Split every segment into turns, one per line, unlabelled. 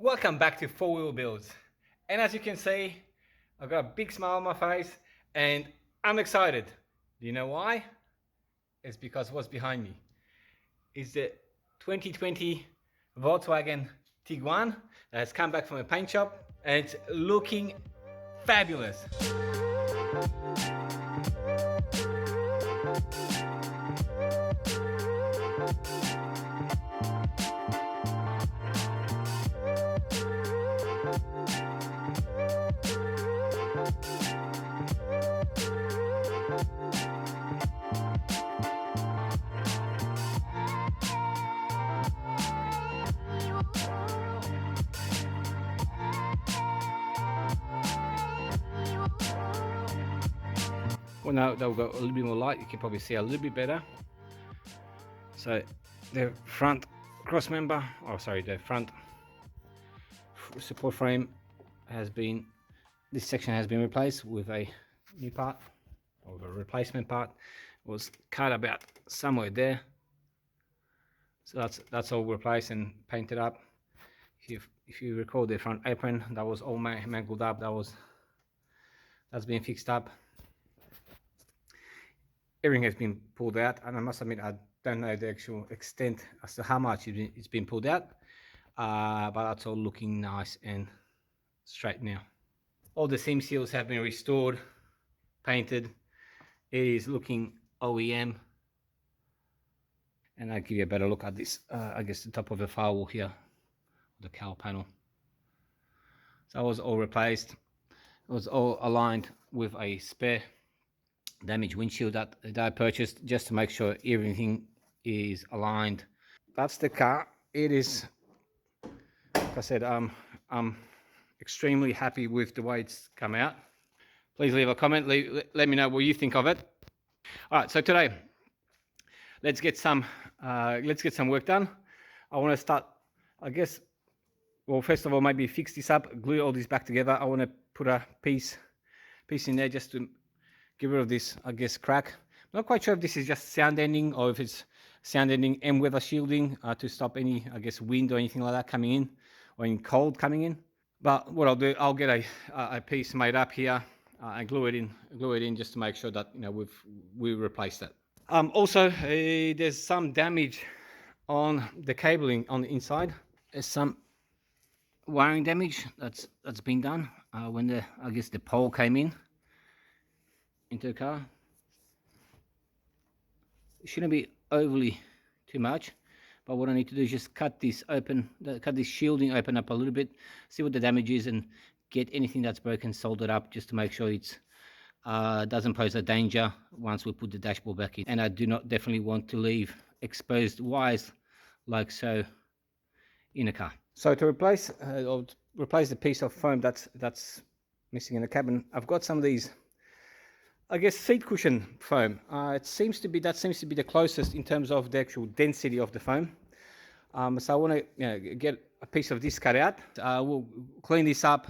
Welcome back to Four Wheel Builds. And as you can see, I've got a big smile on my face and I'm excited. Do you know why? It's because what's behind me is the 2020 Volkswagen Tiguan that has come back from a paint shop and it's looking fabulous. Well, now that we've got a little bit more light, you can probably see a little bit better. So the front cross member, the front support frame has been, this section has been replaced with a new part, or the replacement part. It was cut about somewhere there. So that's all replaced and painted up. If you recall the front apron, that was all mangled up. That's been fixed up. Everything has been pulled out, and I must admit I don't know the actual extent as to how much it's been pulled out, but that's all looking nice and straight now. All the seam seals have been restored, painted. It is looking OEM, and I'll give you a better look at this. I guess the top of the firewall here, the cowl panel. So that was all replaced. It was all aligned with a spare damaged windshield that I purchased, just to make sure everything is aligned. That's the car. It is, like I said, I'm extremely happy with the way it's come out. Please leave a comment, let me know what you think of it. All right, so today let's get some work done. I want to start, I guess, well, first of all, maybe fix this up, glue all this back together. I want to put a piece in there just to get rid of this, I guess, crack. I'm not quite sure if this is just sound ending or if it's sound ending and weather shielding to stop any, I guess, wind or anything like that coming in, or any cold coming in. But what I'll do, I'll get a piece made up here and glue it in just to make sure that, you know, we replaced it. Also, there's some damage on the cabling on the inside. There's some wiring damage that's been done when the pole came into the car. It shouldn't be overly too much, but what I need to do is just cut this shielding open up a little bit, see what the damage is, and get anything that's broken soldered up just to make sure it's doesn't pose a danger once we put the dashboard back in. And I do not definitely want to leave exposed wires like so in a car. So to replace the piece of foam that's missing in the cabin, I've got some of these, I guess, seat cushion foam. That seems to be the closest in terms of the actual density of the foam. So I want to get a piece of this cut out. We'll clean this up,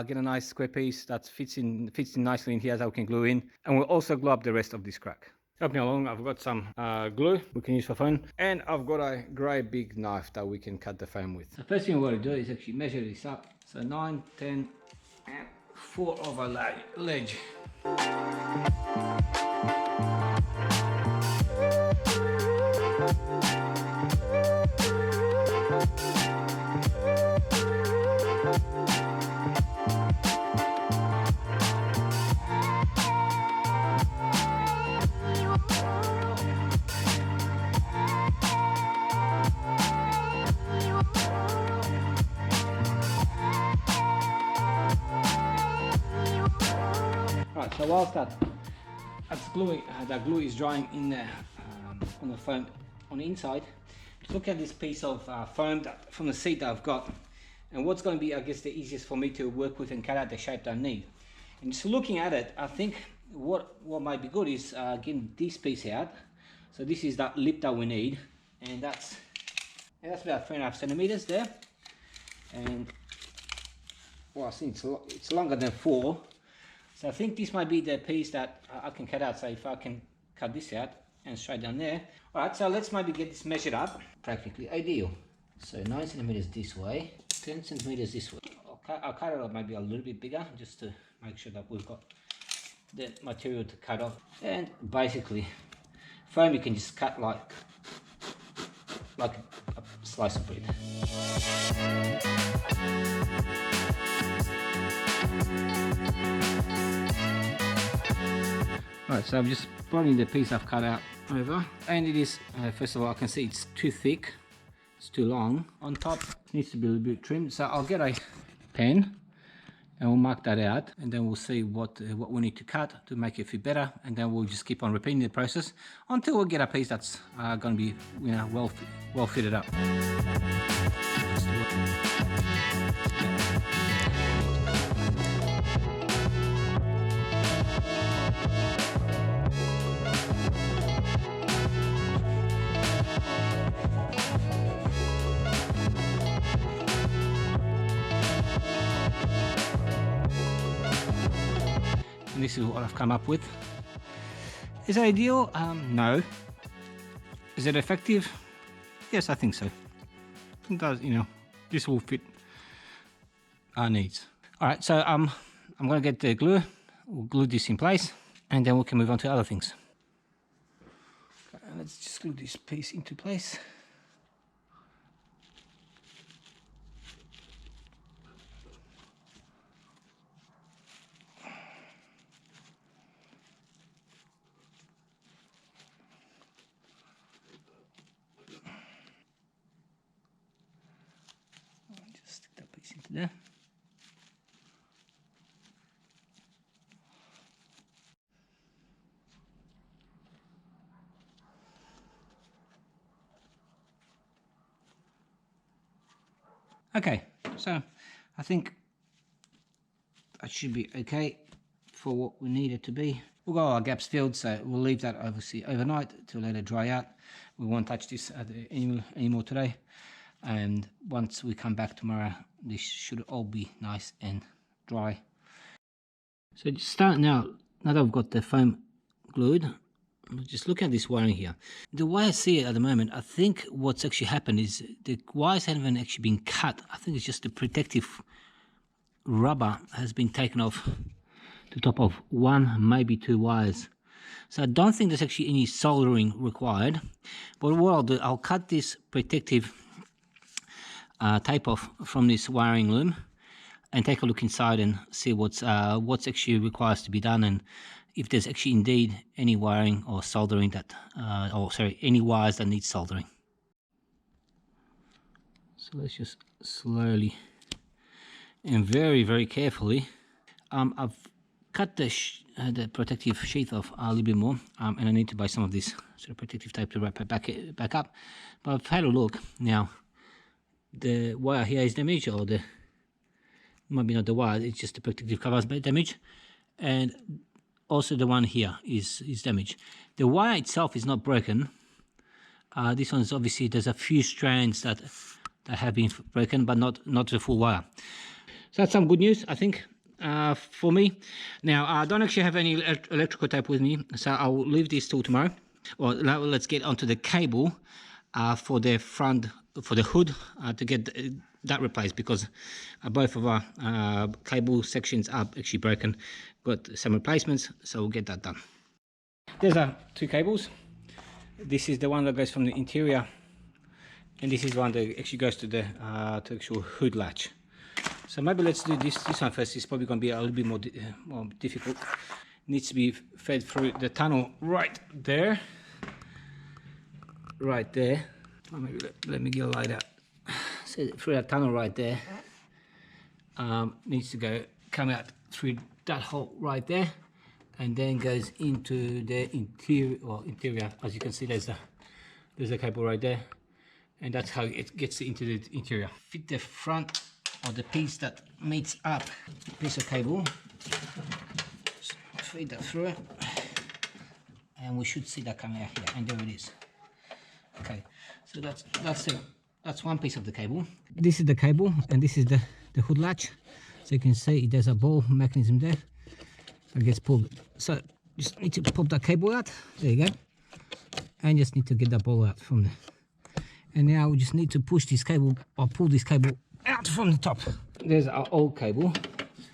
get a nice square piece that fits in nicely in here that we can glue in, and we'll also glue up the rest of this crack. Help me along, I've got some glue we can use for foam, and I've got a great big knife that we can cut the foam with. The first thing we want to do is actually measure this up. So 9, 10, and 4 over ledge. So whilst that glue is drying in there on the foam on the inside, just look at this piece of foam from the seat that I've got, and what's going to be, I guess, the easiest for me to work with and cut out the shape that I need. And just looking at it, I think what might be good is getting this piece out. So this is that lip that we need, and that's about 3.5 centimeters there. And well, I think it's longer than 4. So I think this might be the piece that I can cut out. So if I can cut this out and straight down there. All right, so let's maybe get this measured up. Practically ideal. So 9 centimeters this way. 10 centimeters this way. I'll cut it up maybe a little bit bigger just to make sure that we've got the material to cut off. And basically, foam you can just cut like a slice of bread. Right, so I'm just putting the piece I've cut out over, and it is, first of all, I can see it's too thick, it's too long. On top, it needs to be a little bit trimmed, so I'll get a pen and we'll mark that out, and then we'll see what we need to cut to make it fit better, and then we'll just keep on repeating the process until we get a piece that's going to be, you know, well fitted up. And this is what I've come up with. Is it ideal? No. Is it effective? Yes, I think so. It does, you know, this will fit our needs. All right, so I'm gonna get the glue. We'll glue this in place, and then we can move on to other things. Okay, let's just glue this piece into place. Into there. Okay, so I think that should be okay for what we need it to be. We've got our gaps filled, so we'll leave that obviously overnight to let it dry out. We won't touch this anymore today, and once we come back tomorrow, this should all be nice and dry. So just start now that I've got the foam glued, just look at this wiring here. The way I see it at the moment, I think what's actually happened is the wires haven't actually been cut. I think it's just the protective rubber has been taken off the top of one, maybe two wires. So I don't think there's actually any soldering required. But what I'll do, I'll cut this protective tape off from this wiring loom and take a look inside and see what's actually requires to be done, and if there's actually indeed any wiring or soldering that any wires that need soldering. So let's just slowly and very, very carefully, I've cut the protective sheath off a little bit more, and I need to buy some of this sort of protective tape to wrap it back up. But I've had a look now. The wire here is damaged, or maybe not the wire, it's just the protective covers damaged, and also the one here is damaged. The wire itself is not broken. This one's obviously, there's a few strands that have been broken, but not the full wire. So that's some good news, I think, for me. Now, I don't actually have any electrical tape with me, so I'll leave this till tomorrow. Well, now let's get onto the cable for the front, for the hood, to get that replaced, because both of our cable sections are actually broken. Got some replacements, so we'll get that done. There's two cables. This is the one that goes from the interior, and this is one that actually goes to the actual hood latch. So maybe let's do this one first. It's probably going to be a little bit more difficult. Needs to be fed through the tunnel right there. Oh, maybe let me get a light out. So through that tunnel right there, needs to come out through that hole right there, and then goes into the interior. As you can see, there's a cable right there, and that's how it gets into the interior. Fit the front, or the piece that meets up the piece of cable, just feed that through it, and we should see that coming out here, and there it is. Okay, so that's one piece of the cable. This is the cable, and this is the hood latch. So you can see there's a ball mechanism there that gets pulled. So just need to pop that cable out. There you go. And just need to get that ball out from there. And now we just need to push this cable, or pull this cable out from the top. There's our old cable,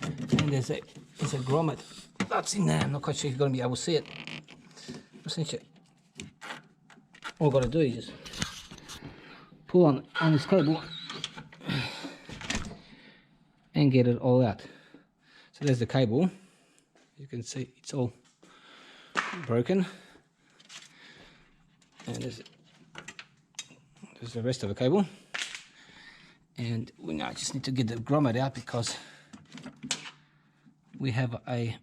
and there's a grommet that's in there. I'm not quite sure if you're going to be able to see it. Essentially, all I've got to do is just pull on this cable and get it all out. So there's the cable. You can see it's all broken, and there's the rest of the cable. And we now just need to get the grommet out because we have our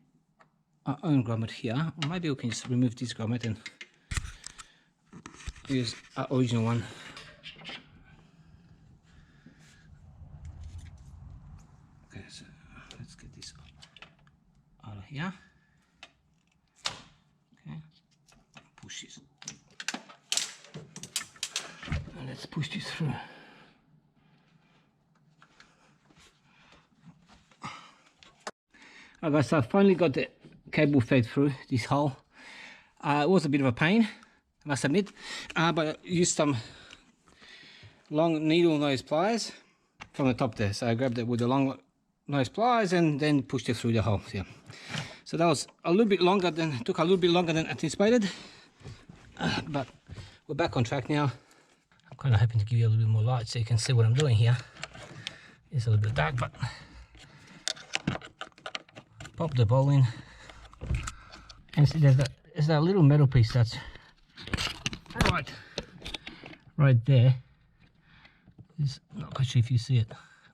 own grommet here. Or maybe we can just remove this grommet and use our original one. Okay, so let's get this out of here. Okay, push this, and let's push this through. Alright guys, so I finally got the cable fed through this hole. It was a bit of a pain, I must admit, but I used some long needle nose pliers from the top there. So I grabbed it with the long nose pliers and then pushed it through the hole. Yeah. So that was a little bit longer than, took a little bit longer than anticipated, but we're back on track now. I'm kind of hoping to give you a little bit more light so you can see what I'm doing here. It's a little bit dark, but pop the bowl in, and see there's that little metal piece that's right there. It's not quite sure if you see it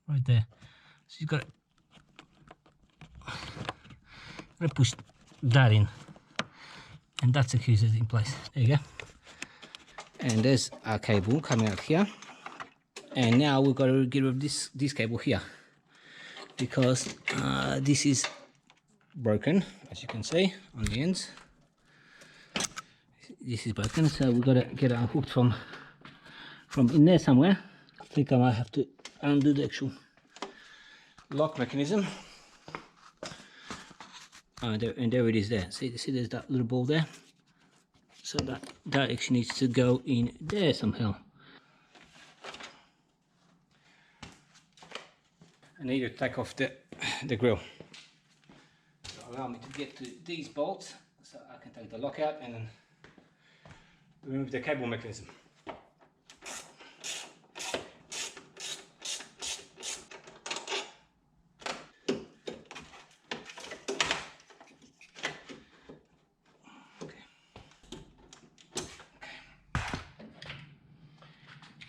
right there. So you've got to push that in, and that secures it in place. There you go. And there's our cable coming out here, and now we've got to get rid of this cable here because this is broken, as you can see on the ends. This is broken, so we've got to get it unhooked from in there somewhere. I think I might have to undo the actual lock mechanism. And there it is there. See there's that little ball there. So that actually needs to go in there somehow. I need to take off the grill. Allow me to get to these bolts so I can take the lock out and then remove the cable mechanism. Okay.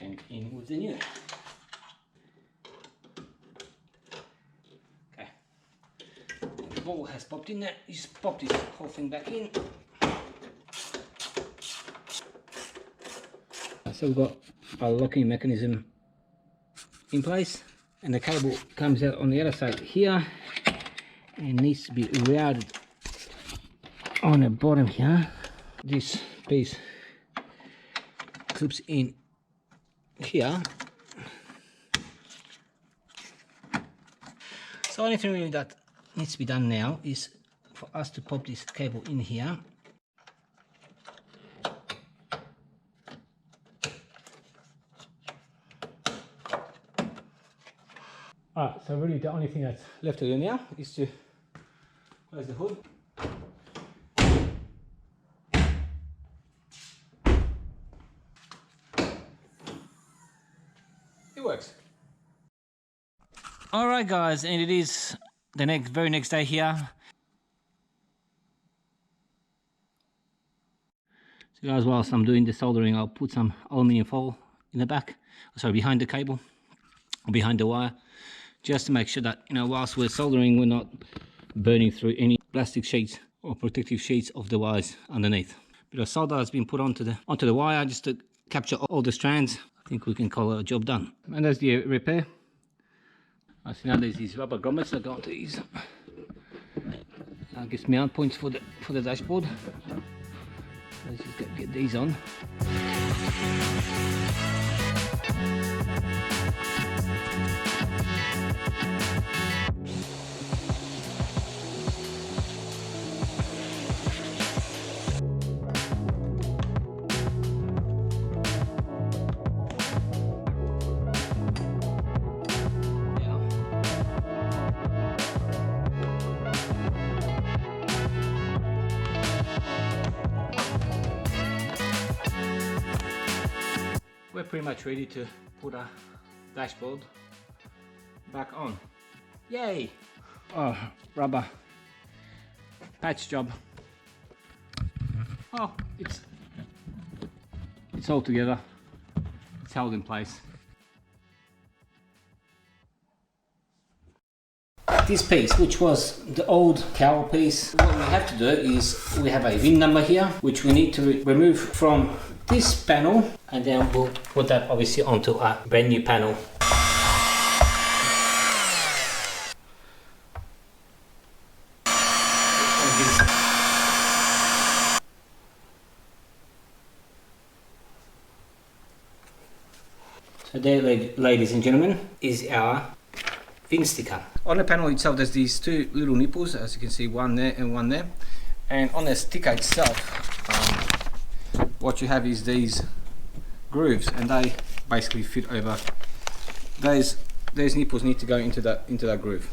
And in with the new. Ball has popped in there. You just pop this whole thing back in. So we've got our locking mechanism in place, and the cable comes out on the other side here and needs to be routed on the bottom here. This piece clips in here. So only thing really that needs to be done now is for us to pop this cable in here. Alright, so really the only thing that's left to do now is to close the hood. It works. Alright guys, and it is the very next day here. So guys, whilst I'm doing the soldering, I'll put some aluminium foil in the back, sorry, behind the cable, or behind the wire, just to make sure that, you know, whilst we're soldering, we're not burning through any plastic sheets or protective sheets of the wires underneath. Bit of solder has been put onto the wire just to capture all the strands. I think we can call it a job done. And there's the repair. I see now there's these rubber grommets that go onto these, I guess, mount points for the dashboard. So let's just get these on. we're pretty much ready to put our dashboard back on. Yay! Oh, rubber patch job. Oh, it's all together. It's held in place. This piece, which was the old cowl piece, what we have to do is we have a VIN number here, which we need to remove from this panel, and then we'll put that obviously onto a brand new panel. So there, ladies and gentlemen, is our VIN sticker. On the panel itself there's these two little nipples, as you can see, one there and one there, and on the sticker itself what you have is these grooves, and they basically fit over. Those nipples need to go into that groove.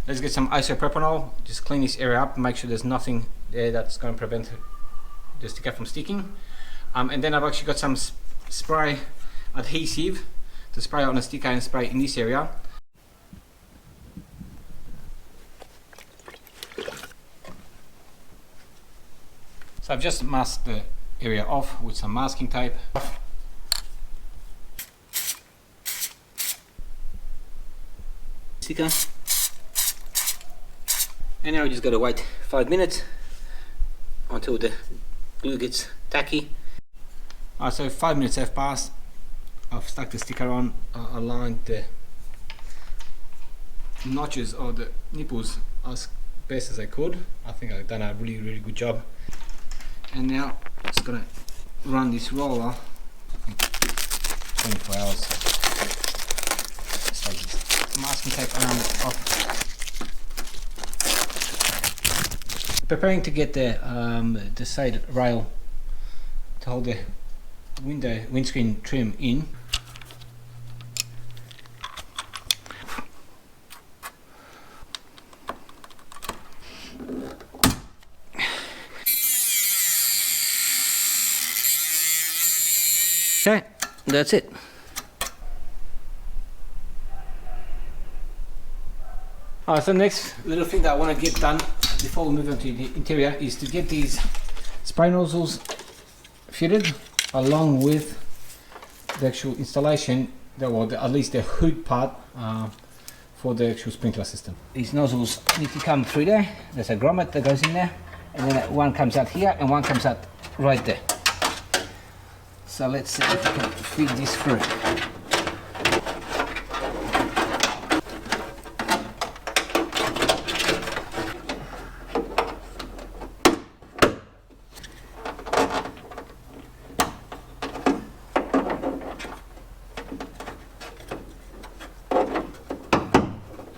Let's get some isopropanol, just clean this area up, make sure there's nothing there that's going to prevent the sticker from sticking, and then I've actually got some spray adhesive to spray on the sticker and spray in this area. So I've just masked the area off with some masking tape. Sticker. And now we just gotta wait 5 minutes until the glue gets tacky. Alright, so 5 minutes have passed. I've stuck the sticker on, aligned the notches or the nipples as best as I could. I think I've done a really good job. And now it's gonna run this roller 24 hours. So just masking tape around it off. Preparing to get the side rail to hold the windscreen trim in. Okay, that's it. So next little thing that I want to get done before we move on to the interior is to get these spray nozzles fitted along with the actual installation, at least the hood part for the actual sprinkler system. These nozzles need to come through there. There's a grommet that goes in there, and then one comes out here and one comes out right there. So let's see if we can feed this through.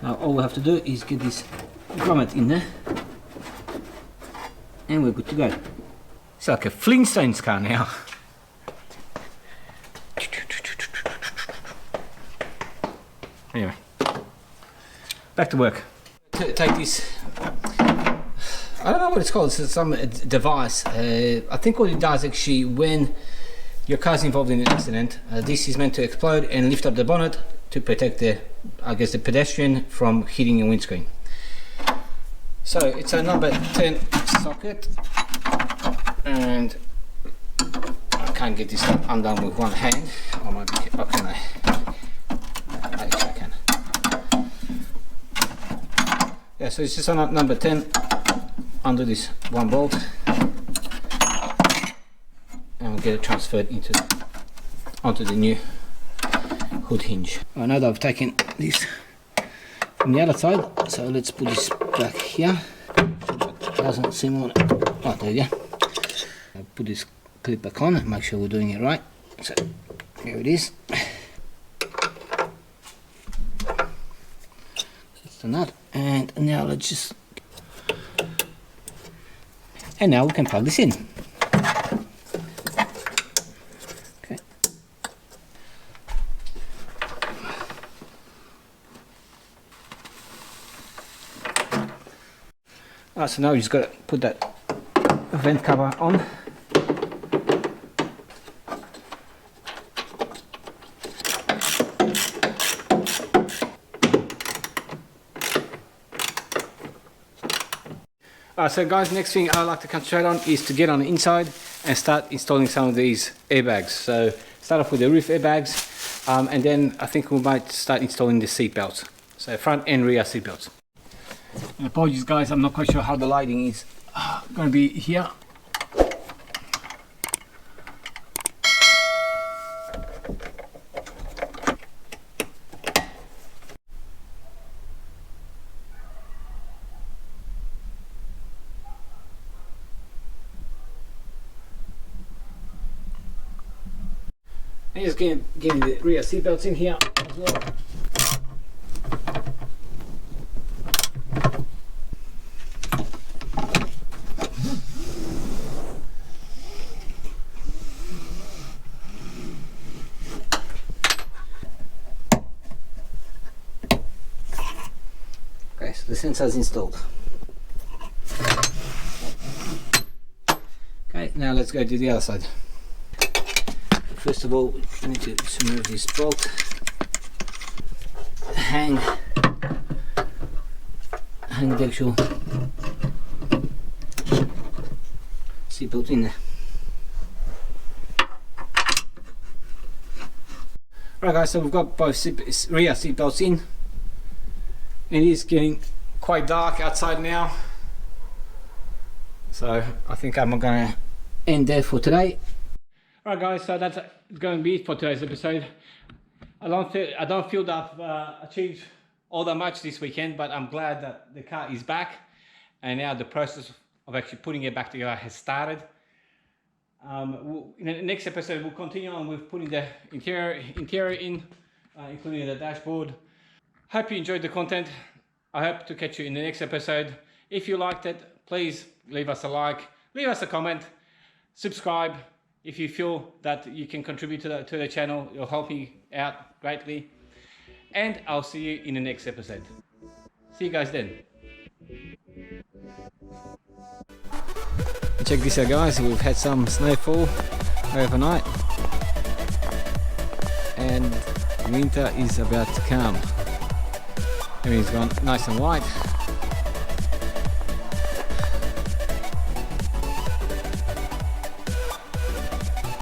Now all we have to do is get this grommet in there and we're good to go. It's like a Flintstones car now. Anyway, back to work. Take this, I don't know what it's called, it's some device. I think what it does actually, when your car's involved in an accident, this is meant to explode and lift up the bonnet to protect the pedestrian from hitting your windscreen. So it's a number 10 socket, and I can't get this undone with one hand. Or maybe, how can I? Actually I can. Yeah, so it's just on number 10, undo this one bolt, and we'll get it transferred onto the new hood hinge. Right, now that I've taken this from the other side, so let's put this back here. It doesn't seem on it. Oh, there you go. I'll put this clip back on and make sure we're doing it right. So here it is. That's the nut, and now let's just, and now we can plug this in. Okay. So now you just got to put that vent cover on. So guys, next thing I like to concentrate on is to get on the inside and start installing some of these airbags. So start off with the roof airbags, and then I think we might start installing the seat belts. So front and rear seat belts. And apologies guys, I'm not quite sure how the lighting is going to be here. And just getting the rear seat belts in here as well. Okay, so the sensor's installed. Okay, now let's go to the other side. First of all, we need to remove this bolt, hang the actual seat belt in there. Right guys, so we've got both rear seat belts in. It is getting quite dark outside now, so I think I'm going to end there for today. Alright guys, so that's going to be it for today's episode. I don't feel that I've achieved all that much this weekend, but I'm glad that the car is back and now the process of actually putting it back together has started. In the next episode we'll continue on with putting the interior in, including the dashboard. Hope you enjoyed the content. I hope to catch you in the next episode. If you liked it, please leave us a like, leave us a comment, subscribe. If you feel that you can contribute to the channel, you'll help me out greatly. And I'll see you in the next episode. See you guys then. Check this out guys, we've had some snowfall overnight and winter is about to come. Everything's gone nice and white.